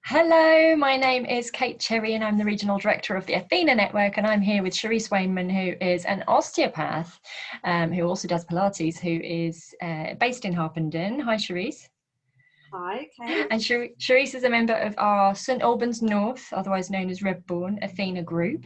Hello, my name is Kate Cherry and I'm the Regional Director of the Athena Network, and I'm here with Sharisse Wainman, who is an osteopath, who also does Pilates, who is based in Harpenden. Hi, Sharisse. Hi, Kate. And Sharisse is a member of our St Albans North, otherwise known as Redbourne, Athena group.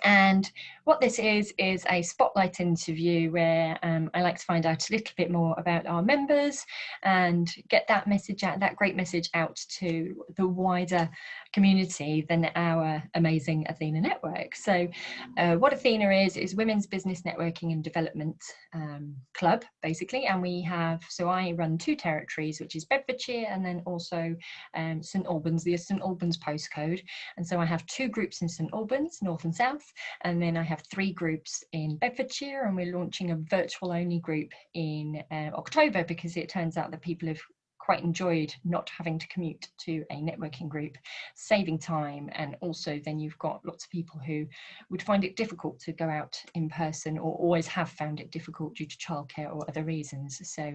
And what this is a spotlight interview where I like to find out a little bit more about our members and get that message out, that great message out to the wider community than our amazing Athena network. So what Athena is Women's Business Networking and Development Club, basically. And we have, so I run two territories, which is Bedfordshire and then also St Albans, the St Albans postcode. And so I have two groups in St Albans, North and South. And then I have three groups in Bedfordshire, and we're launching a virtual only group in October, because it turns out that people have quite enjoyed not having to commute to a networking group, saving time. And also then you've got lots of people who would find it difficult to go out in person, or always have found it difficult due to childcare or other reasons. So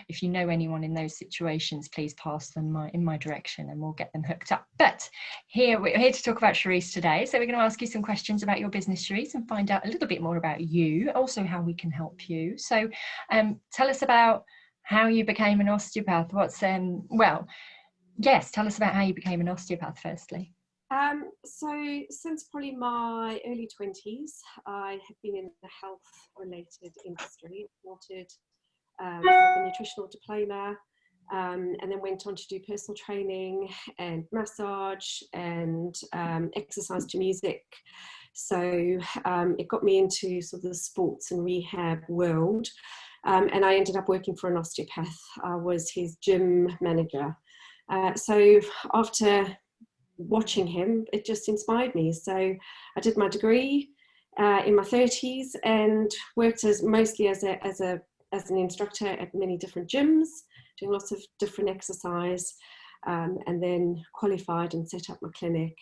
if you know anyone in those situations, please pass them in my direction and we'll get them hooked up. But we're here to talk about Sharisse today. So we're going to ask you some questions about your business, Sharisse, and find out a little bit more about you, also how we can help you. So tell us about how you became an osteopath. Tell us about how you became an osteopath firstly. So since probably my early 20s, I have been in the health related industry. Started with a nutritional diploma, and then went on to do personal training and massage and exercise to music. So it got me into sort of the sports and rehab world. And I ended up working for an osteopath. I was his gym manager. So after watching him, it just inspired me. So I did my degree in my 30s and worked mostly as an instructor at many different gyms, doing lots of different exercise, and then qualified and set up my clinic.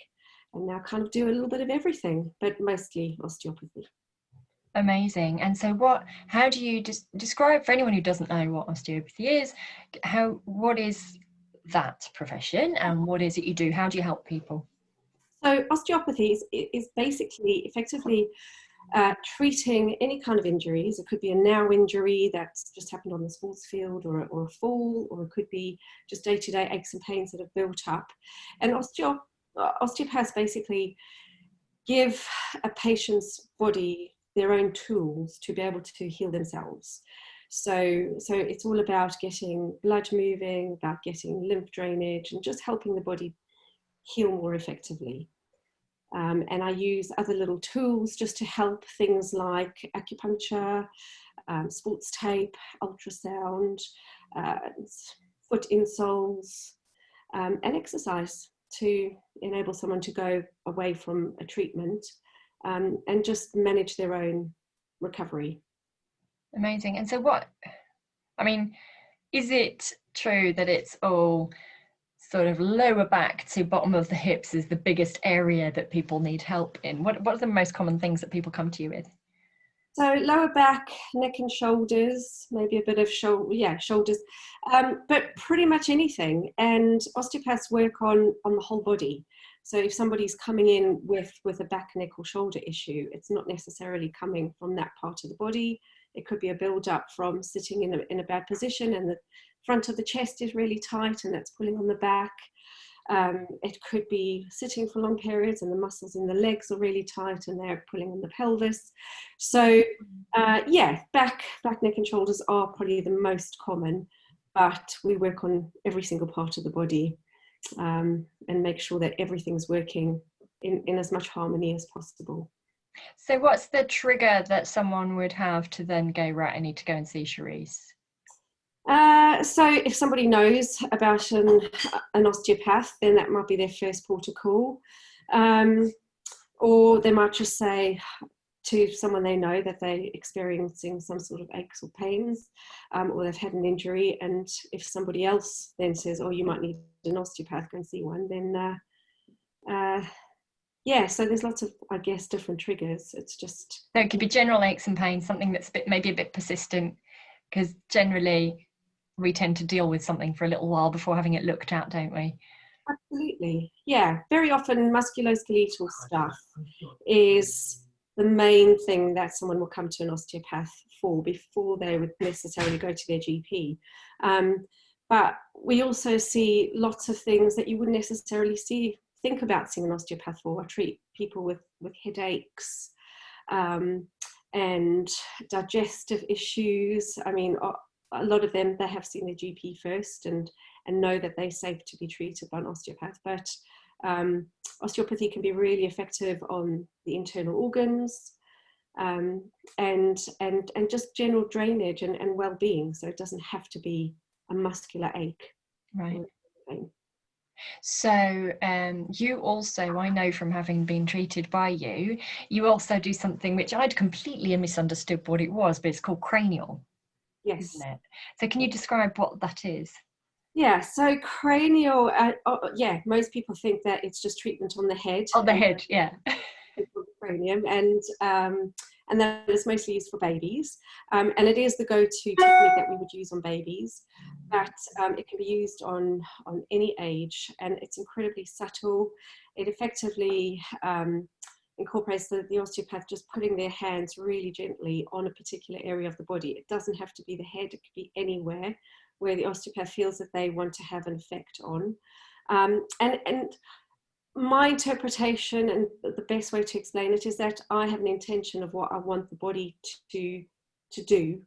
And now kind of do a little bit of everything, but mostly osteopathy. Amazing. And so how do you describe, for anyone who doesn't know what osteopathy is, what is that profession and what is it you do? How do you help people? So osteopathy is basically effectively treating any kind of injuries. It could be a now injury that's just happened on the sports field, or a fall, or it could be just day-to-day aches and pains that have built up. And osteopaths basically give a patient's body their own tools to be able to heal themselves. So it's all about getting blood moving, about getting lymph drainage, and just helping the body heal more effectively. And I use other little tools just to help, things like acupuncture, sports tape, ultrasound, foot insoles, and exercise to enable someone to go away from a treatment and just manage their own recovery. Amazing. And so is it true that it's all sort of lower back to bottom of the hips is the biggest area that people need help in? What are the most common things that people come to you with? So lower back, neck and shoulders, maybe a bit of shoulders, but pretty much anything. And osteopaths work on the whole body. So if somebody's coming in with a back, neck or shoulder issue, it's not necessarily coming from that part of the body. It could be a build-up from sitting in a bad position and the front of the chest is really tight and that's pulling on the back. It could be sitting for long periods and the muscles in the legs are really tight and they're pulling on the pelvis. So back, neck and shoulders are probably the most common, but we work on every single part of the body and make sure that everything's working in as much harmony as possible. So what's the trigger that someone would have to then go, right, I need to go and see Sharisse? So if somebody knows about an osteopath, then that might be their first port of call. Or they might just say to someone they know that they're experiencing some sort of aches or pains, or they've had an injury. And if somebody else then says, oh, you might need an osteopath, go and see one, then so there's lots of, I guess, different triggers. It's just... So it could be general aches and pains, something that's maybe a bit persistent, because generally we tend to deal with something for a little while before having it looked at, don't we? Absolutely. Yeah. Very often musculoskeletal stuff is the main thing that someone will come to an osteopath for before they would necessarily go to their GP. But we also see lots of things that you wouldn't necessarily think about seeing an osteopath for. I treat people with headaches, and digestive issues. I mean, a lot of them, they have seen their GP first and know that they're safe to be treated by an osteopath. But osteopathy can be really effective on the internal organs, and just general drainage and well-being. So it doesn't have to be a muscular ache. Right. So you also, I know from having been treated by you, you also do something which I'd completely misunderstood what it was, but it's called cranial. Yes. Isn't it? So can you describe what that is? Yeah, so cranial, yeah, most people think that it's just treatment on the head. On the head, yeah. Cranium, and that is mostly used for babies, and it is the go-to technique that we would use on babies, but it can be used on any age, and it's incredibly subtle. It effectively incorporates the osteopath just putting their hands really gently on a particular area of the body. It doesn't have to be the head, it could be anywhere where the osteopath feels that they want to have an effect on. And my interpretation and the best way to explain it is that I have an intention of what I want the body to do.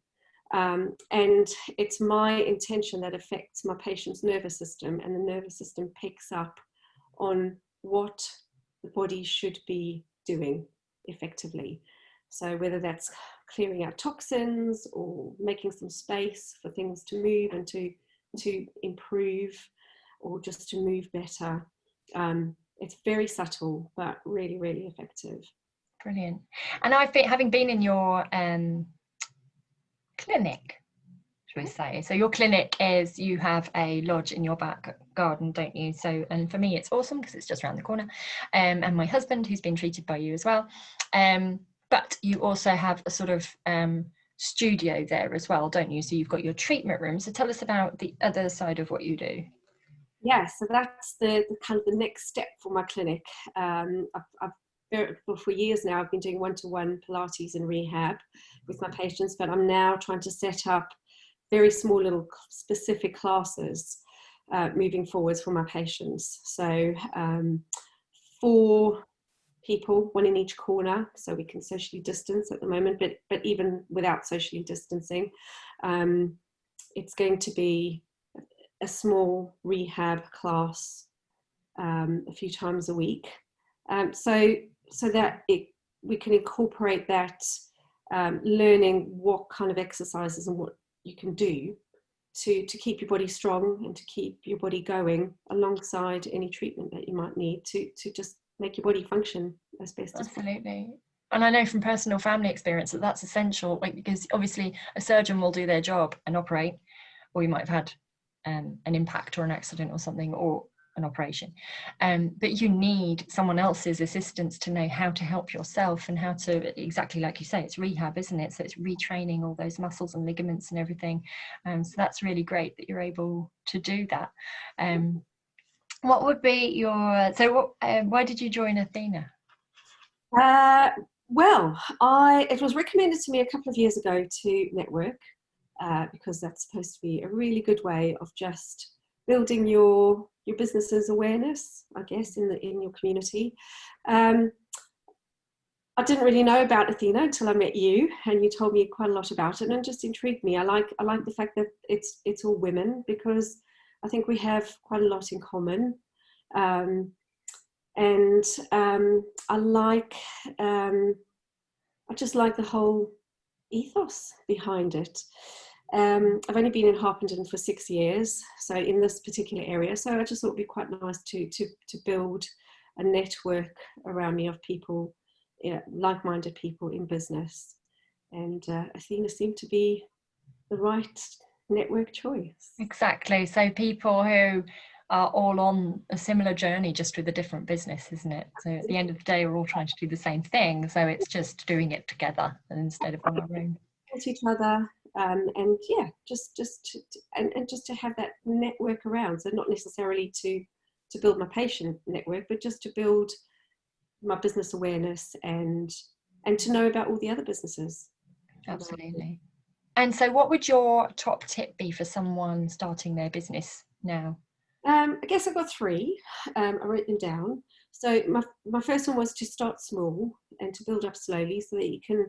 And it's my intention that affects my patient's nervous system, and the nervous system picks up on what the body should be doing effectively. So whether that's clearing out toxins or making some space for things to move and to improve, or just to move better. It's very subtle, but really, really effective. Brilliant. And I think, having been in your clinic, should we say, so your clinic is, you have a lodge in your back garden, don't you? So, and for me it's awesome because it's just around the corner, and my husband, who's been treated by you as well, but you also have a sort of studio there as well, don't you? So you've got your treatment room. So tell us about the other side of what you do. Yeah, so that's the kind of the next step for my clinic. For years now, I've been doing one-to-one Pilates and rehab with my patients, but I'm now trying to set up very small little specific classes moving forwards for my patients. So 4 people, 1 in each corner, so we can socially distance at the moment, but even without socially distancing, it's going to be a small rehab class a few times a week, so that we can incorporate that learning what kind of exercises and what you can do to keep your body strong and to keep your body going alongside any treatment that you might need to just make your body function as best as possible. Absolutely. And I know from personal family experience that that's essential, like, because obviously a surgeon will do their job and operate, or you might have had an impact or an accident or something, or an operation, but you need someone else's assistance to know how to help yourself and how to, exactly like you say, it's rehab, isn't it? So it's retraining all those muscles and ligaments and everything, so that's really great that you're able to do that. What would be your, so what, why did you join Athena? Well, it was recommended to me a couple of years ago to network, because that's supposed to be a really good way of just building your business's awareness, I guess, in your community. I didn't really know about Athena until I met you, and you told me quite a lot about it, and it just intrigued me. I like the fact that it's all women, because I think we have quite a lot in common, and I just like the whole ethos behind it. I've only been in Harpenden for 6 years, so in this particular area, so I just thought it'd be quite nice to build a network around me of people, like-minded people in business, and Athena seemed to be the right network choice. Exactly. So people who are all on a similar journey, just with a different business, isn't it? So at the end of the day, we're all trying to do the same thing. So it's just doing it together instead of on our own. Each other, and yeah, just to have that network around. So not necessarily to to build my patient network, but just to build my business awareness and to know about all the other businesses. Absolutely. And so what would your top tip be for someone starting their business now? I guess I've got three. I wrote them down. So my first one was to start small and to build up slowly so that you can,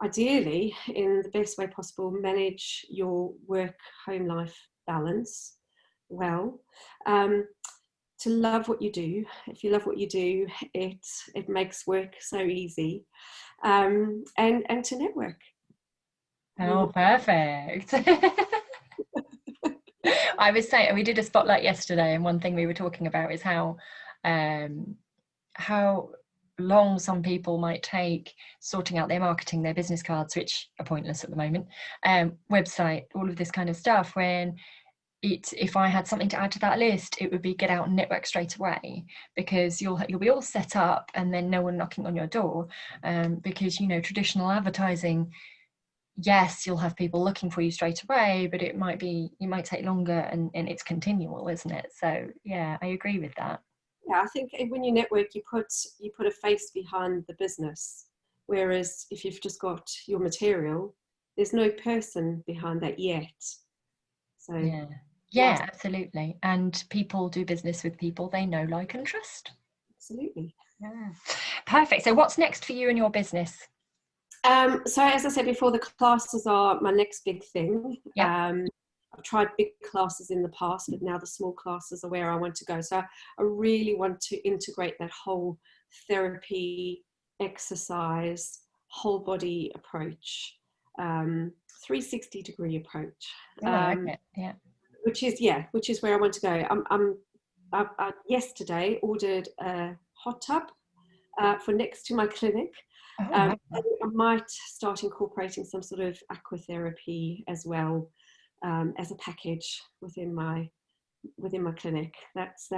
ideally, in the best way possible, manage your work-home life balance well. To love what you do. If you love what you do, it makes work so easy. And to network. Oh, perfect. I was saying, we did a spotlight yesterday, and one thing we were talking about is how long some people might take sorting out their marketing, their business cards, which are pointless at the moment, website, all of this kind of stuff, when if I had something to add to that list, it would be get out and network straight away, because you'll be all set up and then no one knocking on your door, because, you know, traditional advertising, yes, you'll have people looking for you straight away, but it might take longer, and it's continual, isn't it? So yeah, I agree with that. Yeah, I think when you network, you put a face behind the business, whereas if you've just got your material, there's no person behind that yet. So yeah, absolutely. And people do business with people they know, like, and trust. Absolutely. Yeah, perfect. So what's next for you and your business? So as I said before, the classes are my next big thing. Yeah. I've tried big classes in the past, but now the small classes are where I want to go. So I really want to integrate that whole therapy, exercise, whole body approach, 360-degree approach. I like it. Yeah. Which is where I want to go. I yesterday ordered a hot tub for next to my clinic. Wow. I might start incorporating some sort of aquatherapy as well, as a package within my clinic. That's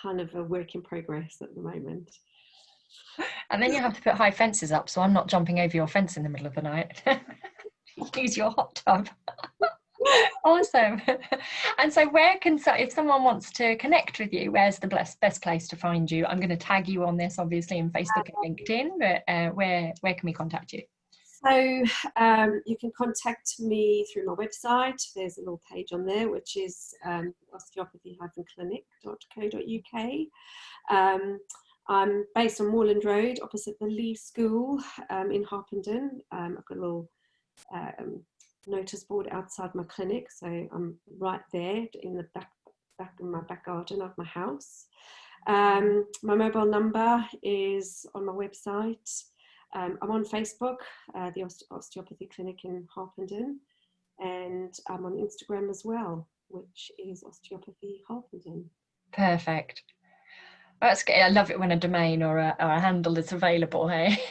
kind of a work in progress at the moment. And then you have to put high fences up, so I'm not jumping over your fence in the middle of the night. Use your hot tub. Awesome. And so if someone wants to connect with you, where's the best place to find you? I'm going to tag you on this, obviously, in Facebook and LinkedIn, but where can we contact you? So you can contact me through my website. There's a little page on there, which is osteopathy-clinic.co.uk. I'm based on Moorland Road, opposite the Lee School in Harpenden. I've got a little notice board outside my clinic, so I'm right there in the back in my back garden of my house. My mobile number is on my website. I'm on Facebook, the Osteopathy Clinic in Harpenden, and I'm on Instagram as well, which is Osteopathy Harpenden. Perfect. That's good. I love it when a domain or a handle is available. Hey.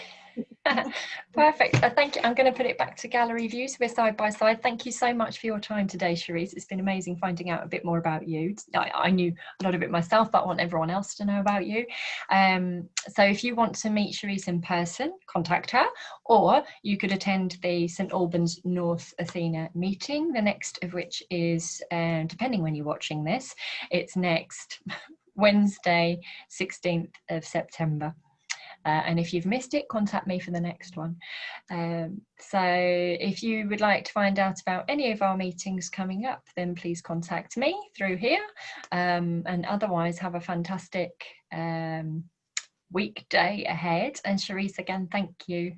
Perfect. Thank you. I'm going to put it back to gallery view, so we're side by side. Thank you so much for your time today, Sharisse. It's been amazing finding out a bit more about you. I knew a lot of it myself, but I want everyone else to know about you. So if you want to meet Sharisse in person, contact her, or you could attend the St Albans North Athena meeting, the next of which is, depending when you're watching this, it's next Wednesday, 16th of September. And if you've missed it, contact me for the next one. So if you would like to find out about any of our meetings coming up, then please contact me through here. And otherwise, have a fantastic weekday ahead. And Sharisse, again, thank you.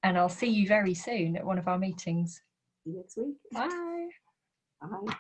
And I'll see you very soon at one of our meetings. See you next week. Bye. Bye.